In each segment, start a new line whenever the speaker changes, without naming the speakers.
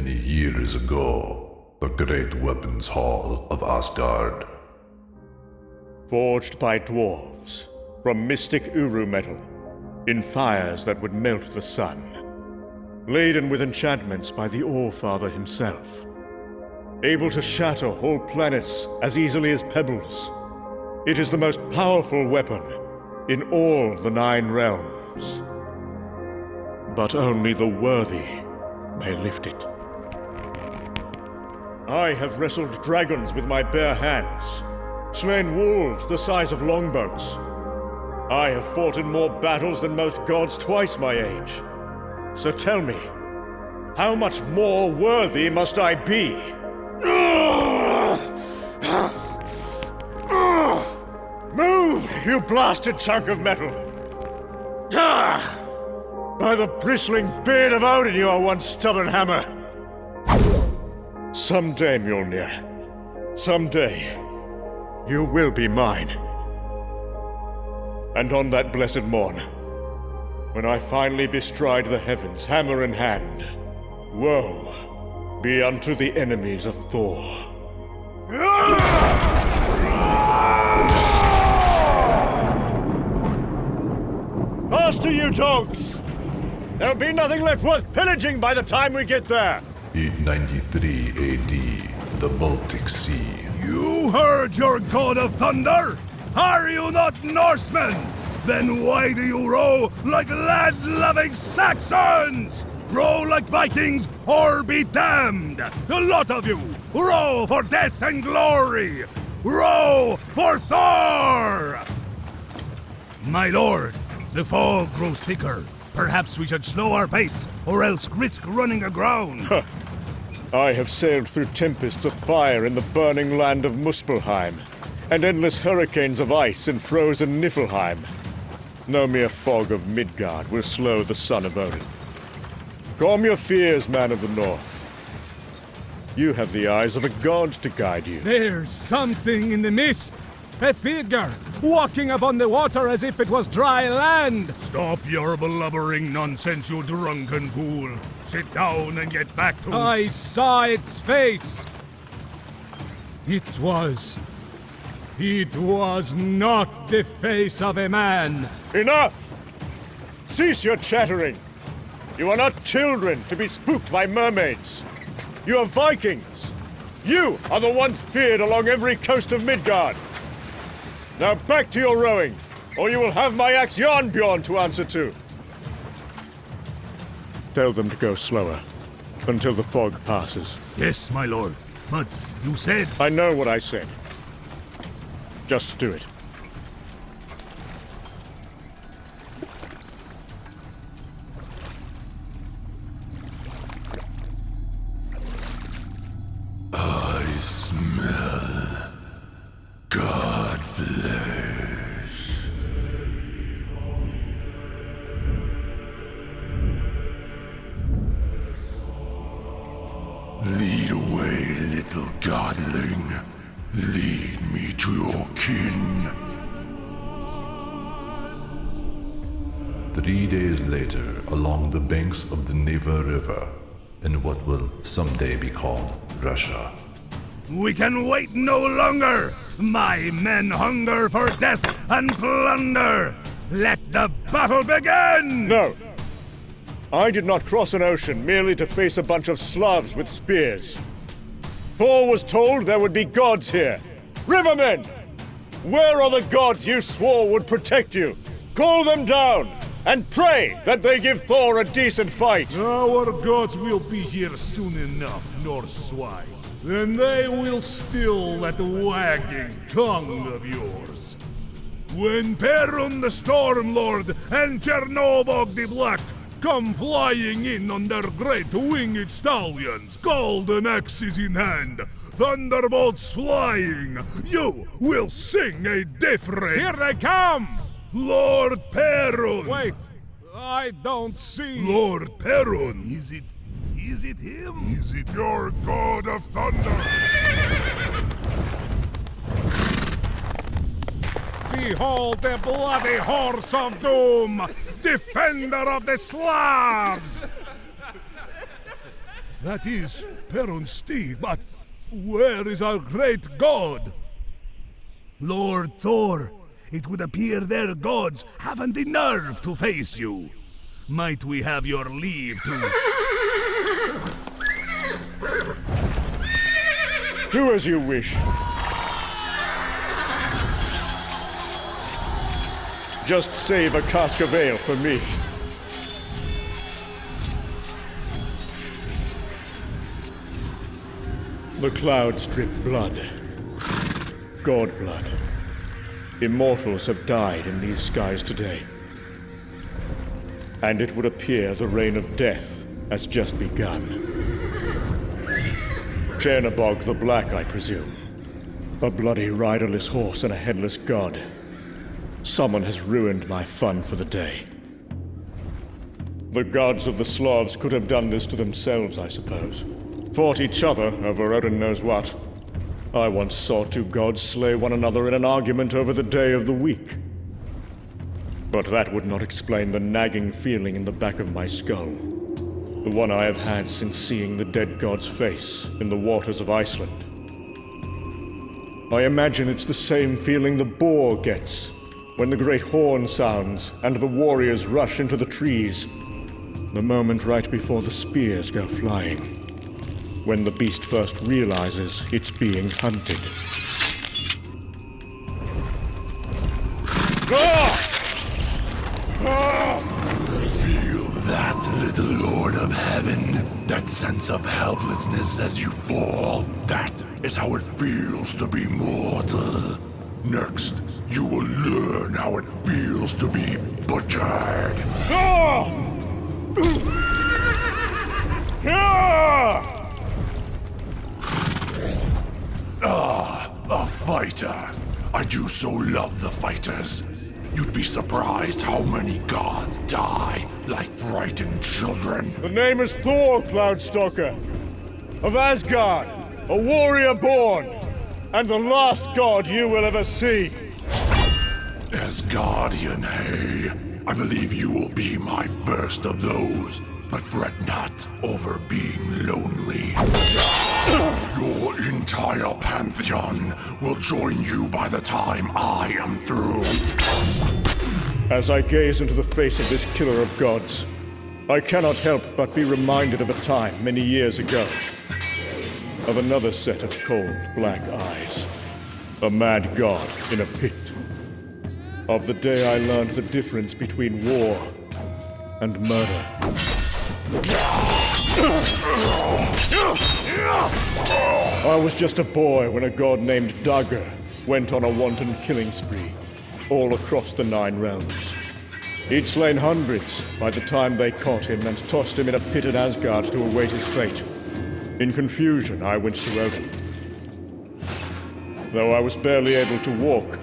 Many years ago, the great weapons hall of Asgard.
Forged by dwarves, from mystic Uru metal, in fires that would melt the sun. Laden with enchantments by the All-Father himself. Able to shatter whole planets as easily as pebbles. It is the most powerful weapon in all the 9 realms. But only the worthy may lift it. I have wrestled dragons with my bare hands, slain wolves the size of longboats. I have fought in more battles than most gods twice my age. So tell me, how much more worthy must I be? Move, you blasted chunk of metal! By the bristling beard of Odin, you are one stubborn hammer! Someday, Mjolnir, someday, you will be mine. And on that blessed morn, when I finally bestride the heavens, hammer in hand, woe be unto the enemies of Thor. Faster, you dogs! There'll be nothing left worth pillaging by the time we get there!
893 AD, the Baltic Sea.
You heard your god of thunder? Are you not Norsemen? Then why do you row like land-loving Saxons? Row like Vikings or be damned! The lot of you! Row for death and glory! Row for Thor! My lord, the fog grows thicker. Perhaps we should slow our pace, or else risk running aground.
I have sailed through tempests of fire in the burning land of Muspelheim, and endless hurricanes of ice in frozen Niflheim. No mere fog of Midgard will slow the son of Odin. Calm your fears, man of the North. You have the eyes of a god to guide you.
There's something in the mist! A figure, walking upon the water as if it was dry land!
Stop your blubbering nonsense, you drunken fool! Sit down and get back to...
I saw its face! It was not the face of a man!
Enough! Cease your chattering! You are not children to be spooked by mermaids. You are Vikings. You are the ones feared along every coast of Midgard. Now back to your rowing, or you will have my axe Jarnbjorn to answer to. Tell them to go slower, until the fog passes.
Yes, my lord. But you said...
I know what I said. Just do it.
I smell God flesh. Lead away, little godling. Lead me to your kin. 3 days later, along the banks of the Neva River, in what will someday be called Russia.
We can wait no longer! My men hunger for death and plunder! Let the battle begin!
No! I did not cross an ocean merely to face a bunch of Slavs with spears. Thor was told there would be gods here. Rivermen! Where are the gods you swore would protect you? Call them down, and pray that they give Thor a decent fight!
Our gods will be here soon enough, Norse swine. And they will still that wagging tongue of yours.
When Perun the Stormlord and Chernobog the Black come flying in on their great winged stallions, golden axes in hand, thunderbolts flying, you will sing a different...
Here they come!
Lord Perun!
Wait, I don't see...
Lord Perun! Is it him? Is it your god of thunder?
Behold the bloody horse of doom! Defender of the Slavs!
That is Perun's steed, but where is our great god?
Lord Thor, it would appear their gods haven't the nerve to face you. Might we have your leave to...
Do as you wish. Just save a cask of ale for me. The clouds drip blood. God blood. Immortals have died in these skies today. And it would appear the reign of death has just begun. Chernabog the Black, I presume. A bloody riderless horse and a headless god. Someone has ruined my fun for the day. The gods of the Slavs could have done this to themselves, I suppose. Fought each other over Odin knows what. I once saw two gods slay one another in an argument over the day of the week. But that would not explain the nagging feeling in the back of my skull. The one I have had since seeing the dead god's face in the waters of Iceland. I imagine it's the same feeling the boar gets when the great horn sounds and the warriors rush into the trees. The moment right before the spears go flying. When the beast first realizes it's being hunted.
Feel that, little Lord of Heaven? That sense of helplessness as you fall? That is how it feels to be mortal. Next, you will learn how it feels to be butchered. A fighter. I do so love the fighters. You'd be surprised how many gods die like frightened children.
The name is Thor, Cloudstalker. Of Asgard, a warrior born, and the last god you will ever see.
Asgardian, hey? I believe you will be my first of those. But fret not over being lonely. Your entire pantheon will join you by the time I am through.
As I gaze into the face of this killer of gods, I cannot help but be reminded of a time many years ago. Of another set of cold, black eyes. A mad god in a pit. Of the day I learned the difference between war and murder. I was just a boy when a god named Dagr went on a wanton killing spree, all across the 9 realms. He'd slain hundreds by the time they caught him and tossed him in a pit in Asgard to await his fate. In confusion, I went to Odin. Though I was barely able to walk,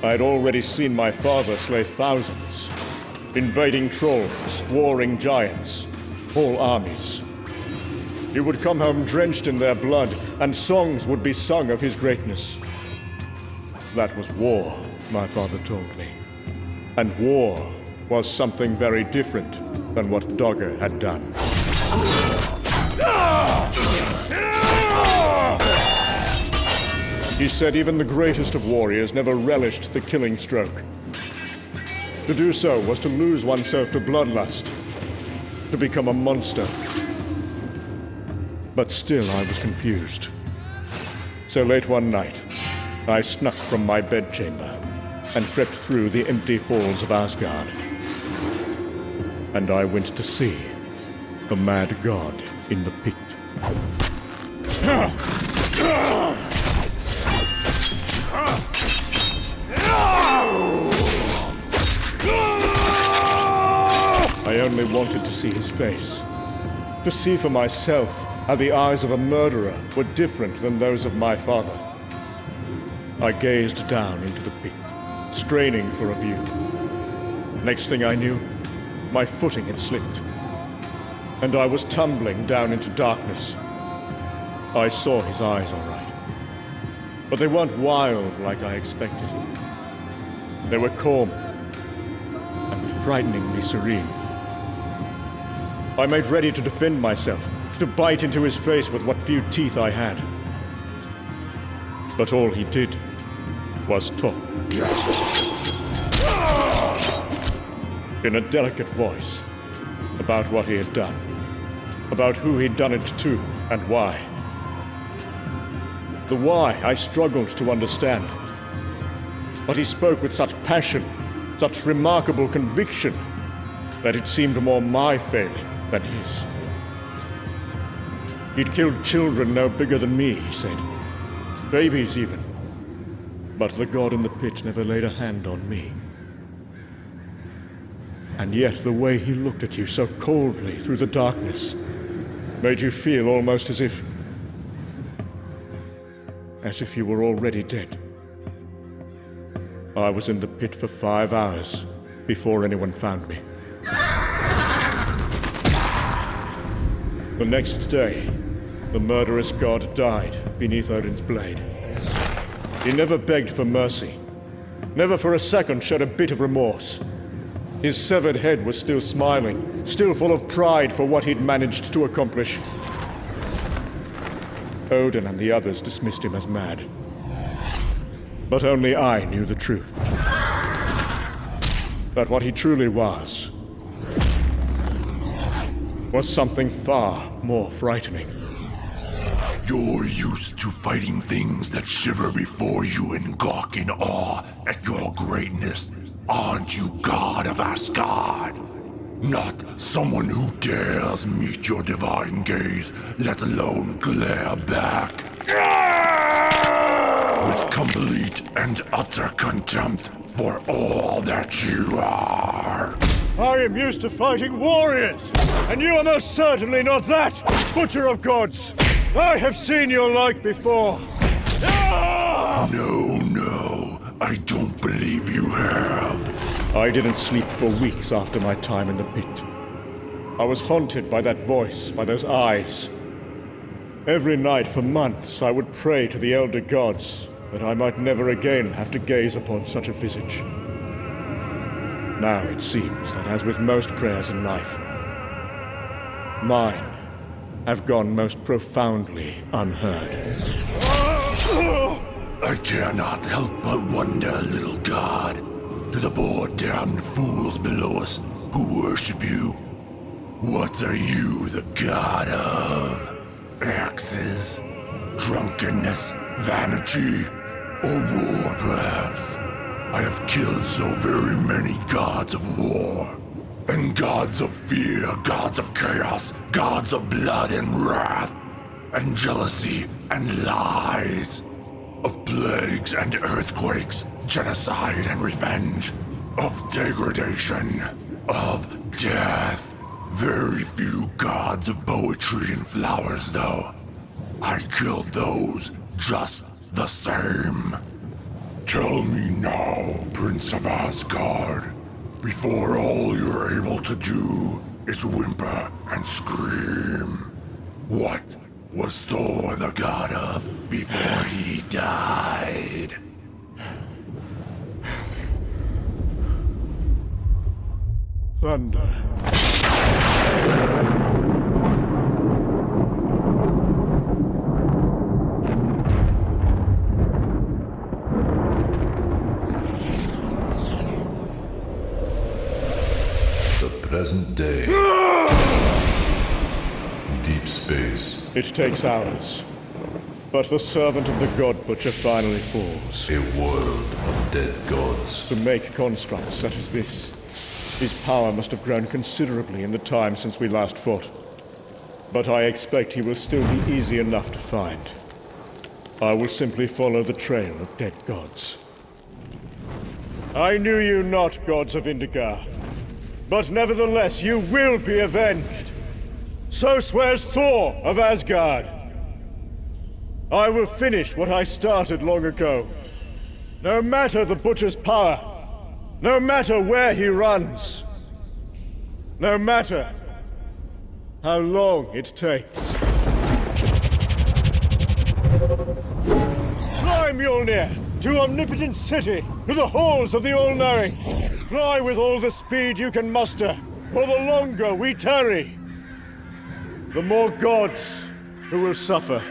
I had already seen my father slay thousands, invading trolls, warring giants, whole armies. He would come home drenched in their blood, and songs would be sung of his greatness. That was war, my father told me. And war was something very different than what Dagr had done. He said even the greatest of warriors never relished the killing stroke. To do so was to lose oneself to bloodlust, to become a monster. But still I was confused. So late one night, I snuck from my bedchamber and crept through the empty halls of Asgard. And I went to see the mad god in the pit. I only wanted to see his face. To see for myself how the eyes of a murderer were different than those of my father. I gazed down into the pit, straining for a view. Next thing I knew, my footing had slipped, and I was tumbling down into darkness. I saw his eyes all right, but they weren't wild like I expected. They were calm and frighteningly serene. I made ready to defend myself, to bite into his face with what few teeth I had. But all he did was talk. In a delicate voice, about what he had done, about who he'd done it to, and why. The why I struggled to understand. But he spoke with such passion, such remarkable conviction, that it seemed more my failing than his. He'd killed children no bigger than me, he said. Babies even. But the god in the pit never laid a hand on me. And yet the way he looked at you so coldly through the darkness made you feel almost as if you were already dead. I was in the pit for 5 hours before anyone found me. The next day, the murderous god died beneath Odin's blade. He never begged for mercy, never for a second showed a bit of remorse. His severed head was still smiling, still full of pride for what he'd managed to accomplish. Odin and the others dismissed him as mad. But only I knew the truth. That what he truly was something far more frightening.
You're used to fighting things that shiver before you and gawk in awe at your greatness, aren't you, God of Asgard? Not someone who dares meet your divine gaze, let alone glare back. With complete and utter contempt for all that you are.
I am used to fighting warriors, and you are most certainly not that, Butcher of Gods! I have seen your like before.
No, I don't believe you have.
I didn't sleep for weeks after my time in the pit. I was haunted by that voice, by those eyes. Every night for months I would pray to the elder gods that I might never again have to gaze upon such a visage. Now it seems that, as with most prayers in life, mine have gone most profoundly unheard.
I cannot help but wonder, little god, to the poor damned fools below us who worship you. What are you the god of? Axes? Drunkenness? Vanity? Or war, perhaps? I have killed so very many gods of war. And gods of fear, gods of chaos, gods of blood and wrath, and jealousy and lies, of plagues and earthquakes, genocide and revenge, of degradation, of death. Very few gods of poetry and flowers, though. I killed those just the same. Tell me now, Prince of Asgard, before all you're able to do is whimper and scream. What was Thor the god of before he died?
Thunder.
Present day. Deep space.
It takes hours. But the servant of the God Butcher finally falls.
A world of dead gods.
To make constructs such as this, his power must have grown considerably in the time since we last fought. But I expect he will still be easy enough to find. I will simply follow the trail of dead gods. I knew you not, gods of Indigar. But nevertheless, you will be avenged. So swears Thor of Asgard. I will finish what I started long ago. No matter the Butcher's power, no matter where he runs, no matter how long it takes. Fly, Mjolnir, to Omnipotent City, to the halls of the All-Knowing. Fly with all the speed you can muster, for the longer we tarry, the more gods who will suffer.